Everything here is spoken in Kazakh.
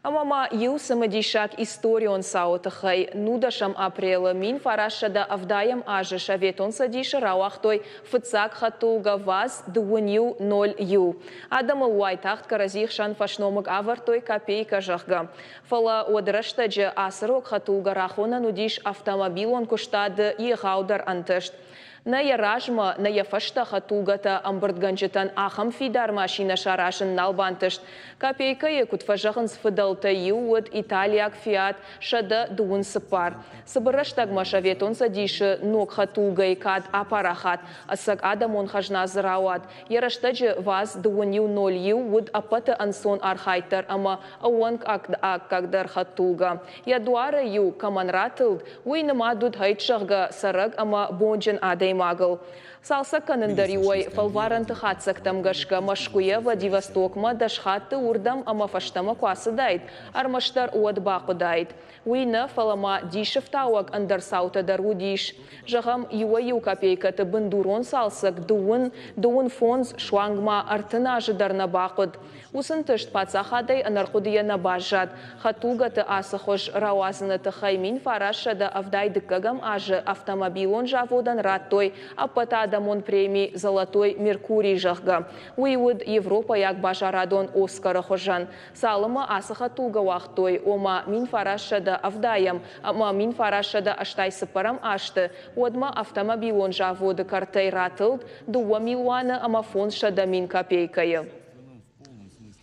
Амама ил самодишак историон саутахай нудашам апреля мин фарашада авдаям аже шаветон садиша рауахтой фыцак хатулга ваз дуунил 0 ю. Адам уайтахт каразих шан фашномак авартой копейка жахга. Фала одрыштаджа асрок хатулга рахона нудиш автомобилон куштады и гаудар антышт. На яражма, на яфашта хатулгата амбырдганжетан ахам фидар машина шарашын налбантышт. Копейка екут фажахын сфыдалта юуд Италияк фиат шада дуун сыпар. Сыбырыштаг машаветон садиши нок хатулгай кад апарахат, асак адамон хажна зрауат. Яраштаджи ваз дуун ю 0 юуд апата ансон архайтар, ама ауанг аккагдар хатулга. Ядуара ю каманратылд, уйнамадуд хайтшахга сараг, ама бонджен адайм магал. Салса канендариуай фалваранты хатсактам гашка Машкуя Владивостокма дашхатты урдам ама фаштама квасыдайд, армаштар уад бақыдайд. Уйна фалама дишевтауак андарсаута дару диш. Жағам юа копейкаты бындурон салсак дуын фонз шуангма артына жыдарна бақыд. Усынтышт пацахадай анархудия набажат. Хатугаты асахош рауазыныты хаймин фарашада авдайдыккагам ажы автомобилон жаводан раттой, апата адамон премии «Золотой Меркурий» жахга. Уйуд Европа як бажарадон Оскара хожан. Салыма асыха туга вахтой, ома мин фарашада авдаям, ама мин фарашада аштай сыпарам ашты. Одма автомобилон жаводы картай ратылд, 2 миллиона ама фон шада мин копейкайы.